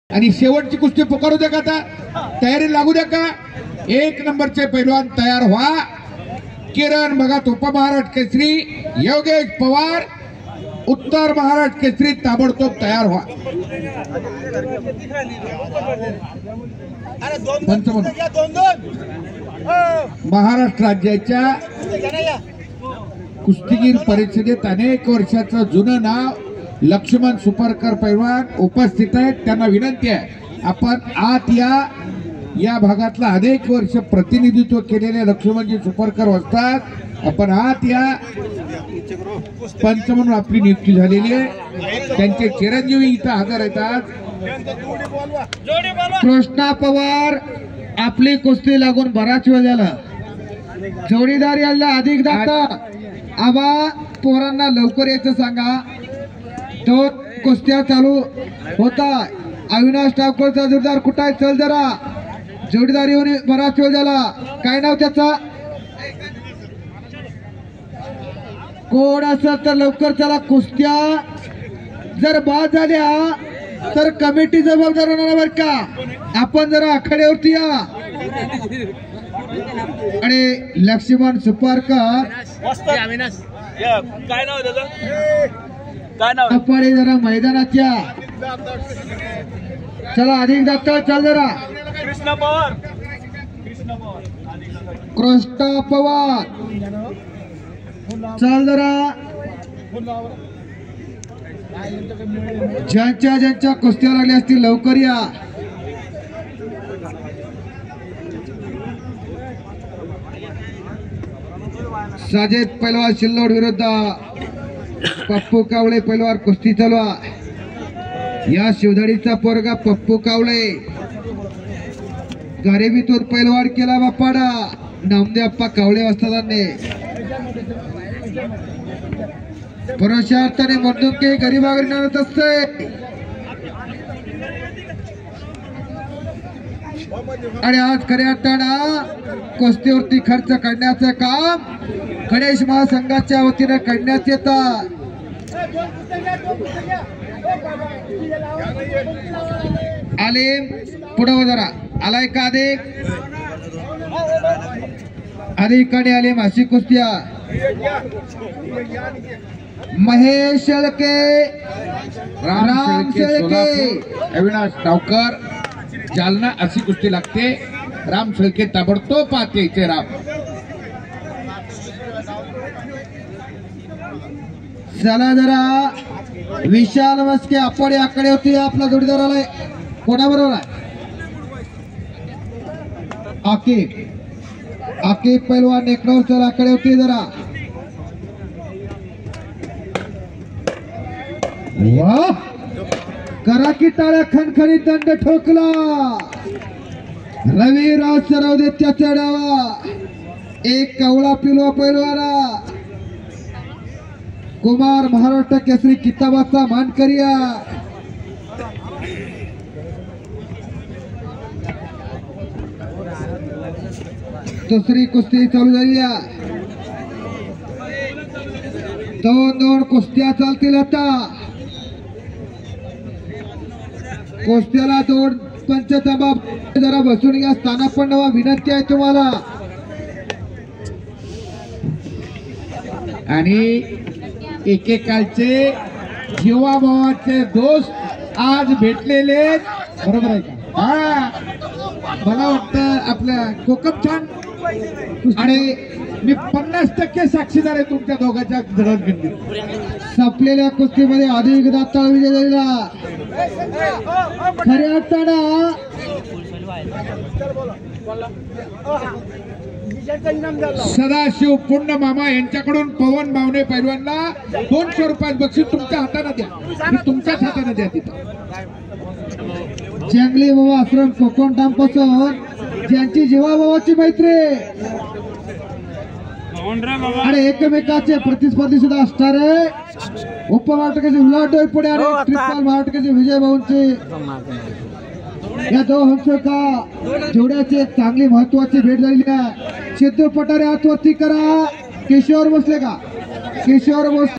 आणि शेवटची कुस्ती पुकारू द्या का? आता तयारी लागू द्या का? 1 नंबरचे पैलवान तयार व्हा. किरण भगत उपमहाराष्ट्र केसरी, योगेश पवार उत्तर महाराष्ट्र केसरी ताबडतोब तयार व्हा. महाराष्ट्र राज्याच्या कुस्तीगीर परिषदेत अनेक वर्षाचं जुनं नाव लक्ष्मण सुपरकर पैलवान उपस्थित आहेत. त्यांना विनंती आहे आपण आत या भागातला अनेक वर्ष प्रतिनिधित्व केलेले लक्ष्मणजी सुपरकर असतात. आपण आत या. पंच म्हणून आपली नियुक्ती झालेली आहे. त्यांचे चिरंजीवी इथं हजर आहेत. कृष्णा पवार आपली कुस्ती लागून बराच वेळ झाला. जोडीदार याला अधिक दाता आबा पोरांना लवकर यायचं सांगा. 2 कुस्त्या चालू होता. अविनाश ठाकूरचा जोडीदार कुठं आहे? चल जरा. जोडीदार येऊन बराच वेळ झाला. काय नाव त्याचा? कोण असेल तर लवकर चला. कुस्त्या जर बाद झाल्या तर कमिटी जबाबदार होणार बरं का. आपण जरा आखाड्यावरती या. आणि लक्ष्मण सुपरकर काय नाव त्याचं? काय नाव? आपण जरा मैदानात या. चला अधिक दाता चल जरा. कृष्णा पवार. कृष्णा पवार चल जरा. ज्यांच्या कुस्त्या लागल्या असतील लवकर या. साजेद पैलवान शिल्लोड विरुद्ध पप्पू कावळे पैलवान कुस्ती चालू आहे. या शिवधडीचा पोरगा पप्पू कावळे गरिबीतून पैलवान केला बापाडा. नामदेवप्पा कावळे वस्तादांनी पुरुषार्थाने म्हणून की गरीबागरी नांदत असते. आणि आज खऱ्या अर्थानं कुस्तीवरती खर्च करण्याचं काम गणेश महासंघाच्या वतीने करण्यात येतात. आलिम पुढे जरा आलाय का? अधिक आणि आलिम अशी कुस्त्या. महेश शेळके, राम शेळके, अविनाश डावकर जालना अशी कुस्ती लागते. राम शेळके ताबडतोब पाहते इथे. राम चला जरा. विशाल मस्के आपण याकडे होती. आपला जोडीदार आलाय. कोणाबरोबर आहे? आकिब पैलवान नेकडवरच्या आकडे होती जरा. वाह करा की टाळ्या. खणखणीत दंड ठोकला. रविराज सरवदे त्याचा डावा. एक कवळा पिलवा पैलवाना. कुमार महाराष्ट्र केसरी किताबाचा मानकरी. दुसरी कुस्ती चालू झाली. 2 कुस्त्या चालतील आता. कुस्त्याला 2 पंचतांबा जरा बसून घ्या. स्थाना पण नवा विनंती आहे तुम्हाला. आणि एकेकाळचे जीवाभावाचे दोस्त आज भेटलेले. बरोबर आहे का? हा मला वाटतं आपल्या कोकम छान. आणि मी 50% साक्षीदार आहे तुमच्या दोघांच्या जडणघडणीत. संपलेल्या कुस्तीमध्ये अधिक दाताळ विजय झालेला. खऱ्या अर्थानं सदाशिव पुण्य मामा यांच्याकडून पवन भावने पैलवानला 200 रुपयात बक्षीस तुमच्या हाताने द्या. तुमच्याच हाताने द्या. तिथं जंगली बाबा आश्रम कोकण पासून ज्यांची जीवाभावाची मैत्री आणि एकमेकाचे प्रतिस्पर्धी सुद्धा असणार आहे. उपमहाराष्ट्राचे विलाट पुढे आणि त्रिपाल महाराष्ट्राचे विजय भाऊंचे या 2 हंसका जोड्याची एक चांगली महत्वाची भेट झालेली आहे. सिद्धू पठारे हातवरती करा. किशोर भोसले का? किशोर भोसले